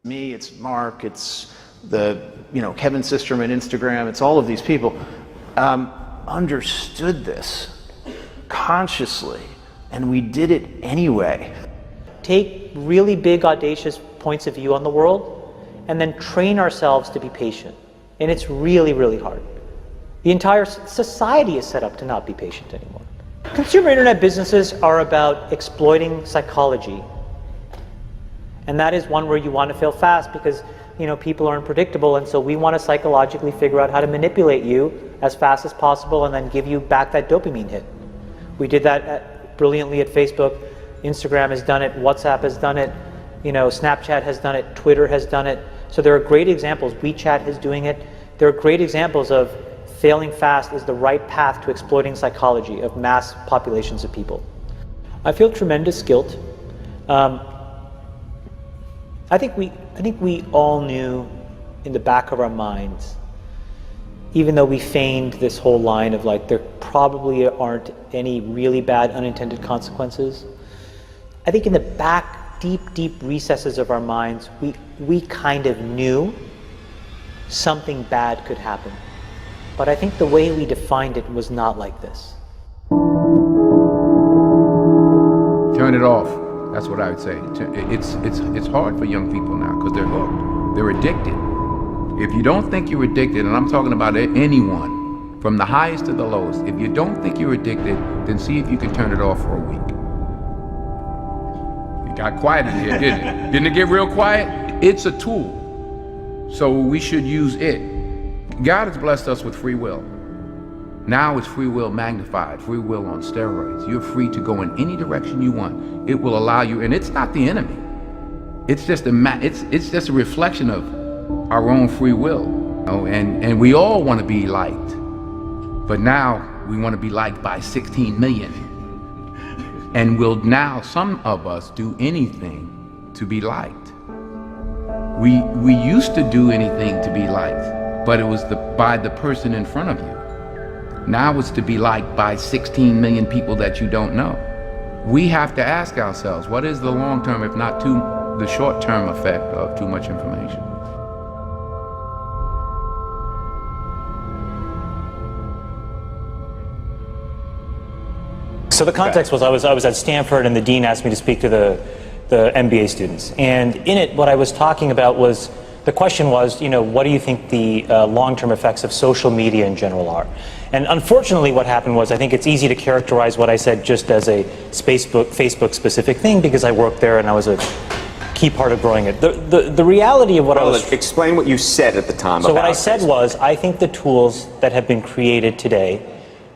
Me, it's Mark, it's Kevin Systerman, Instagram, it's all of these people understood this consciously, and we did it anyway. Take really big, audacious points of view on the world, and then train ourselves to be patient. And it's really, really hard. The entire society is set up to not be patient anymore. Consumer internet businesses are about exploiting psychology. And that is one where you want to fail fast because people are unpredictable, and so we want to psychologically figure out how to manipulate you as fast as possible and then give you back that dopamine hit. We did that brilliantly at Facebook. Instagram has done it, WhatsApp has done it, Snapchat has done it, Twitter has done it. So there are great examples. WeChat is doing it. There are great examples of failing fast is the right path to exploiting psychology of mass populations of people. I feel tremendous guilt. I think we all knew in the back of our minds, even though we feigned this whole line of there probably aren't any really bad unintended consequences. I think in the back, deep recesses of our minds, we kind of knew something bad could happen. But I think the way we defined it was not like this. Turn it off. That's what I would say. It's hard for young people now because they're hooked. They're addicted. If you don't think you're addicted, and I'm talking about anyone, from the highest to the lowest, if you don't think you're addicted, then see if you can turn it off for a week. It got quiet in here, didn't it? Didn't it get real quiet? It's a tool, so we should use it. God has blessed us with free will. Now it's free will magnified, free will on steroids. You're free to go in any direction you want. It will allow you, and it's not the enemy. It's just a reflection of our own free will. And we all want to be liked. But now we want to be liked by 16 million. And will now some of us do anything to be liked. We used to do anything to be liked, but it was by the person in front of you. Now it's to be liked by 16 million people that you don't know. We have to ask ourselves, what is the long-term, if not the short-term effect of too much information? So the context was I was at Stanford, and the dean asked me to speak to the MBA students. And in it, what I was talking about was, the question was, what do you think the long-term effects of social media in general are? And unfortunately what happened was, I think it's easy to characterize what I said just as a Facebook specific thing because I worked there and I was a key part of growing it. The reality of what I was... Explain what you said at the time. So what I said was, I think the tools that have been created today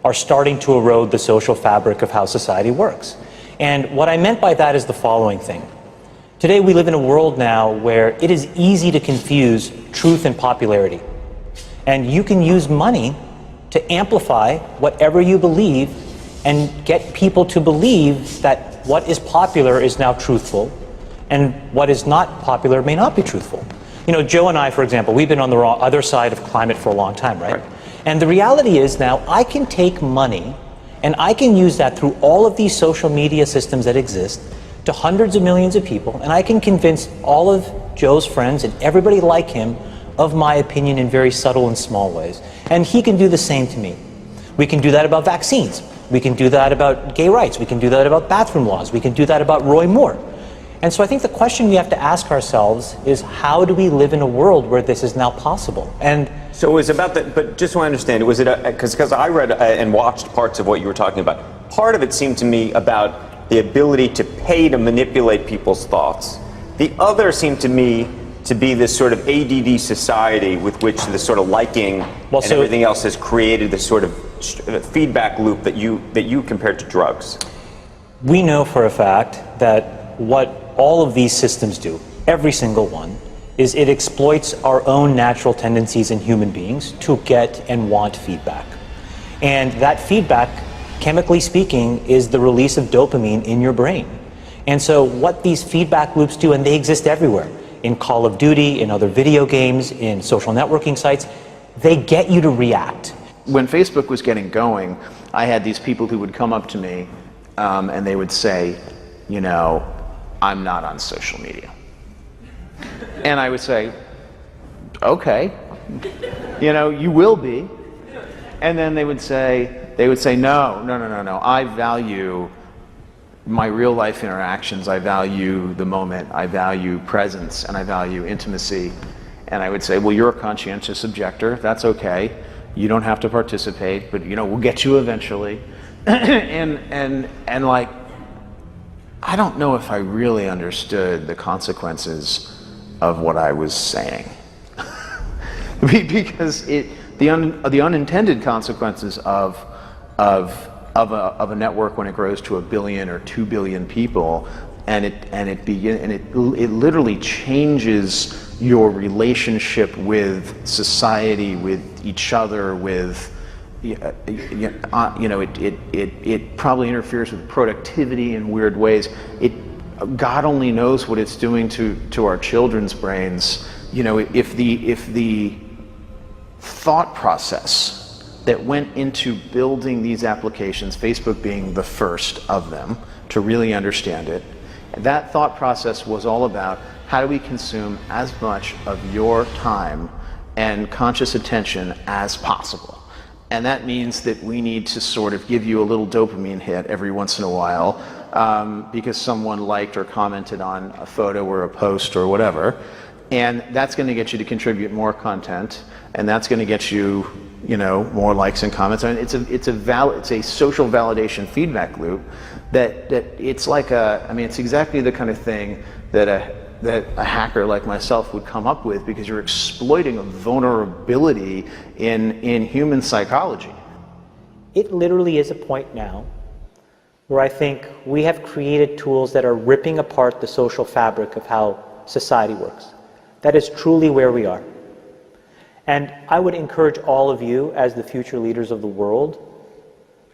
are starting to erode the social fabric of how society works. And what I meant by that is the following thing. Today we live in a world now where it is easy to confuse truth and popularity. And you can use money to amplify whatever you believe and get people to believe that what is popular is now truthful and what is not popular may not be truthful. Joe and I, for example, we've been on the other side of climate for a long time, right? And the reality is now I can take money and I can use that through all of these social media systems that exist to hundreds of millions of people, and I can convince all of Joe's friends and everybody like him of my opinion in very subtle and small ways. And he can do the same to me. We can do that about vaccines. We can do that about gay rights. We can do that about bathroom laws. We can do that about Roy Moore. And so I think the question we have to ask ourselves is, how do we live in a world where this is now possible? And so it was about that, but just so I understand, was it because I read and watched parts of what you were talking about. Part of it seemed to me about the ability to pay to manipulate people's thoughts. The other seemed to me to be this sort of ADD society with which this sort of liking and everything else has created this sort of feedback loop that you compared to drugs. We know for a fact that what all of these systems do, every single one, is it exploits our own natural tendencies in human beings to get and want feedback. And that feedback, chemically speaking, is the release of dopamine in your brain. And so what these feedback loops do, and they exist everywhere, in Call of Duty, in other video games, in social networking sites, they get you to react. When Facebook was getting going, I had these people who would come up to me and they would say, I'm not on social media. And I would say, okay, you will be. And then they would say, no, I value my real life interactions, I value the moment, I value presence, and I value intimacy. And I would say, well, you're a conscientious objector, that's okay. You don't have to participate, but we'll get you eventually. and like, I don't know if I really understood the consequences of what I was saying. Because the unintended consequences of a network when it grows to 1 billion or 2 billion people, and it literally changes your relationship with society, with each other, with it probably interferes with productivity in weird ways. God only knows what it's doing to our children's brains. If the thought process that went into building these applications, Facebook being the first of them to really understand it, that thought process was all about how do we consume as much of your time and conscious attention as possible. And that means that we need to sort of give you a little dopamine hit every once in a while because someone liked or commented on a photo or a post or whatever. And that's going to get you to contribute more content, and that's going to get you, more likes and comments. I mean, it's a social validation feedback loop that it's like it's exactly the kind of thing that a hacker like myself would come up with, because you're exploiting a vulnerability in human psychology. It literally is a point now where I think we have created tools that are ripping apart the social fabric of how society works. That is truly where we are. And I would encourage all of you, as the future leaders of the world,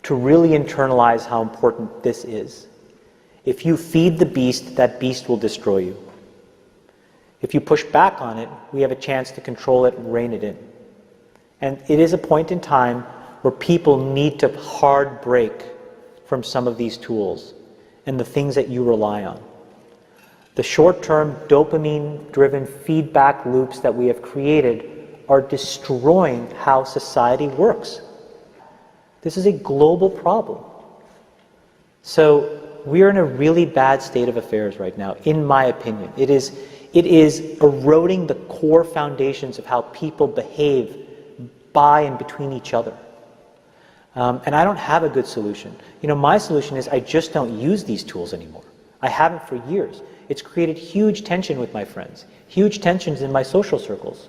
to really internalize how important this is. If you feed the beast, that beast will destroy you. If you push back on it, we have a chance to control it and rein it in. And it is a point in time where people need to hard break from some of these tools and the things that you rely on. The short-term dopamine-driven feedback loops that we have created are destroying how society works. This is a global problem. So we are in a really bad state of affairs right now, in my opinion. It is eroding the core foundations of how people behave by and between each other. And I don't have a good solution. My solution is I just don't use these tools anymore. I haven't for years. It's created huge tension with my friends, huge tensions in my social circles.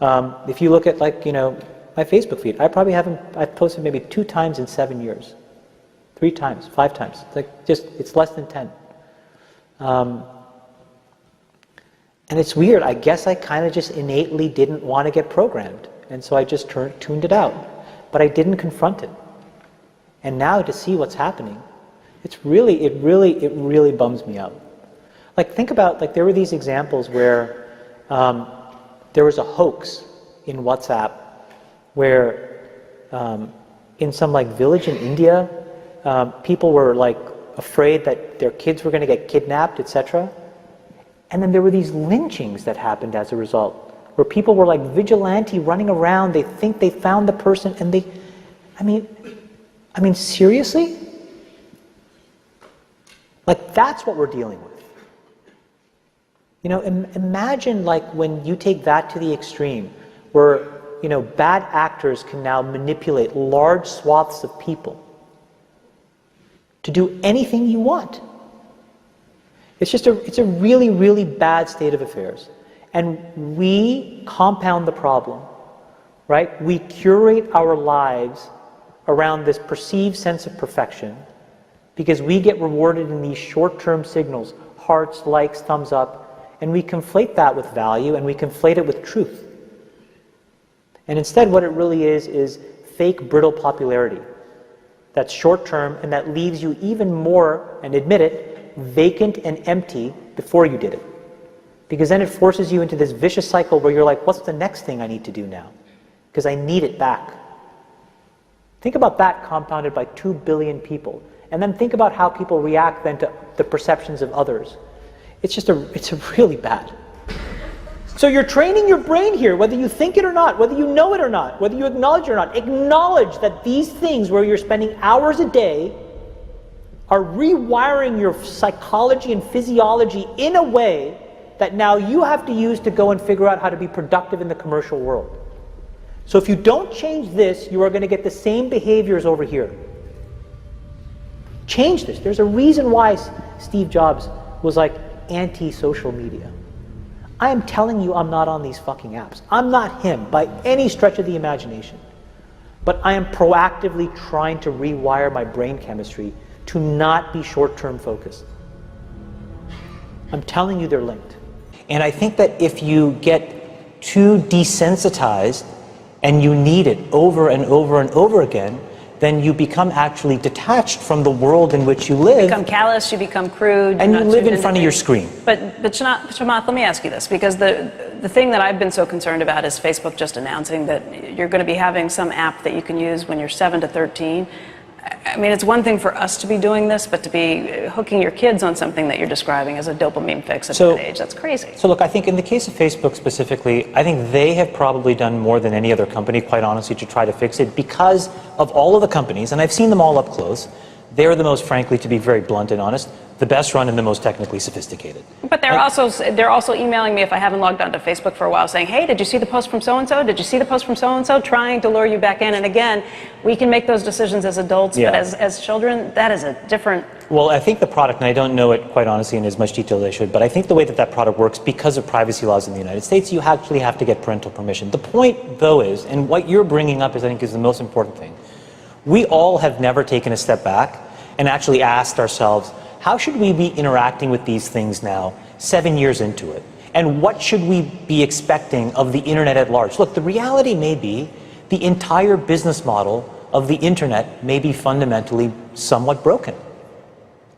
If you look at my Facebook feed, I've posted maybe 2 times in 7 years. 3 times, 5 times. It's less than 10. And it's weird. I guess I kind of just innately didn't want to get programmed. And so I just tuned it out. But I didn't confront it. And now to see what's happening, it really bums me out. Think about, there were these examples where there was a hoax in WhatsApp where in some village in India, people were afraid that their kids were going to get kidnapped, etc. And then there were these lynchings that happened as a result, where people were vigilante running around. They think they found the person, and I mean, seriously? That's what we're dealing with. Imagine when you take that to the extreme, where bad actors can now manipulate large swaths of people to do anything you want. It's a really, really bad state of affairs. And we compound the problem, right? We curate our lives around this perceived sense of perfection because we get rewarded in these short-term signals, hearts, likes, thumbs up, and we conflate that with value and we conflate it with truth. And instead what it really is fake, brittle popularity. That's short-term and that leaves you even more, and admit it, vacant and empty before you did it. Because then it forces you into this vicious cycle where you're like, what's the next thing I need to do now? Because I need it back. Think about that compounded by 2 billion people. And then think about how people react then to the perceptions of others. It's really bad. So you're training your brain here, whether you think it or not, whether you know it or not, whether you acknowledge it or not. Acknowledge that these things where you're spending hours a day are rewiring your psychology and physiology in a way that now you have to use to go and figure out how to be productive in the commercial world. So if you don't change this, you are going to get the same behaviors over here. Change this. There's a reason why Steve Jobs was like anti-social media. I am telling you I'm not on these fucking apps. I'm not him by any stretch of the imagination. But I am proactively trying to rewire my brain chemistry to not be short-term focused. I'm telling you they're linked. And I think that if you get too desensitized and you need it over and over and over again, then you become actually detached from the world in which you live. You become callous, you become crude. And you live in front of your screen. But Chamath, let me ask you this, because the thing that I've been so concerned about is Facebook just announcing that you're going to be having some app that you can use when you're 7 to 13. I mean, it's one thing for us to be doing this, but to be hooking your kids on something that you're describing as a dopamine fix at that age, that's crazy. So look, I think in the case of Facebook specifically, I think they have probably done more than any other company, quite honestly, to try to fix it because of all of the companies, and I've seen them all up close. They're the most, frankly, to be very blunt and honest, the best run and the most technically sophisticated. But they're also emailing me if I haven't logged onto Facebook for a while saying, hey, did you see the post from so-and-so? Did you see the post from so-and-so? Trying to lure you back in. And again, we can make those decisions as adults, but as children, that is a different... Well, I think the product, and I don't know it quite honestly in as much detail as I should, but I think the way that that product works, because of privacy laws in the United States, you actually have to get parental permission. The point, though, is, and what you're bringing up is, I think, is the most important thing. We all have never taken a step back and actually asked ourselves, how should we be interacting with these things now, 7 years into it? And what should we be expecting of the internet at large? Look, the reality may be the entire business model of the internet may be fundamentally somewhat broken,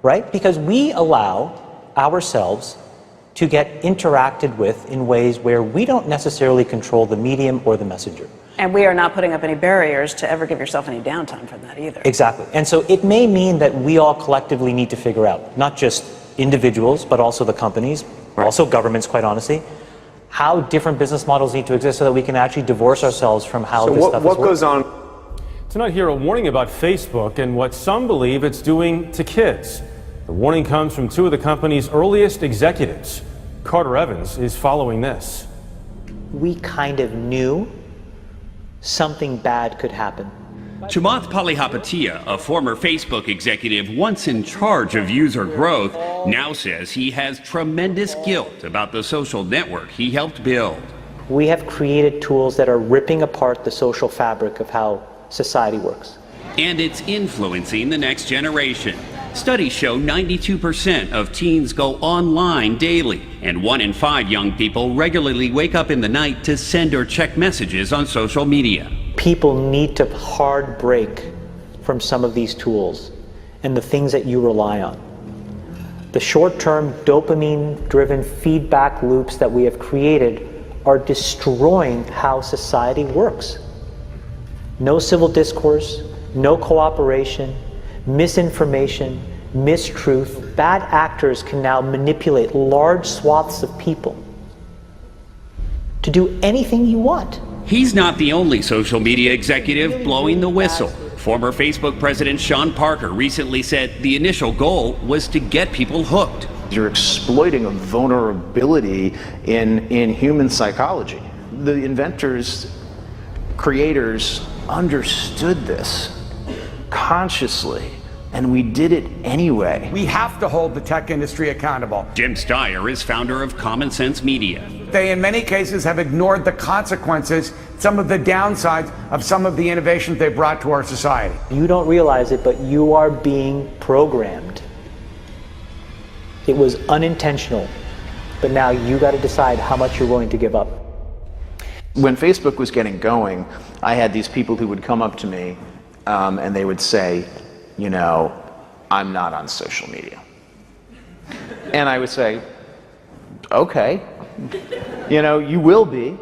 right? Because we allow ourselves to get interacted with in ways where we don't necessarily control the medium or the messenger. And we are not putting up any barriers to ever give yourself any downtime from that either. Exactly. And so it may mean that we all collectively need to figure out, not just individuals, but also the companies, also governments, quite honestly, how different business models need to exist so that we can actually divorce ourselves from how this stuff is working. What goes on? Tonight here, a warning about Facebook and what some believe it's doing to kids. The warning comes from two of the company's earliest executives. Carter Evans is following this. We kind of knew something bad could happen. Chamath Palihapitiya, a former Facebook executive once in charge of user growth, now says he has tremendous guilt about the social network he helped build. We have created tools that are ripping apart the social fabric of how society works. And it's influencing the next generation. Studies show 92% of teens go online daily, and 1 in 5 young people regularly wake up in the night to send or check messages on social media. People need to hard break from some of these tools and the things that you rely on. The short-term dopamine-driven feedback loops that we have created are destroying how society works. No civil discourse, no cooperation, misinformation, mistruth. Bad actors can now manipulate large swaths of people to do anything you want. He's not the only social media executive blowing the whistle. Former Facebook president Sean Parker recently said the initial goal was to get people hooked. You're exploiting a vulnerability in human psychology. The inventors, creators understood this consciously, and we did it anyway. We have to hold the tech industry accountable. Jim Steyer is founder of Common Sense Media. They, in many cases, have ignored the consequences, some of the downsides of some of the innovations they brought to our society. You don't realize it, but you are being programmed. It was unintentional, but now you got to decide how much you're willing to give up. When Facebook was getting going, I had these people who would come up to me and they would say, you know, I'm not on social media. And I would say, okay, you know, you will be.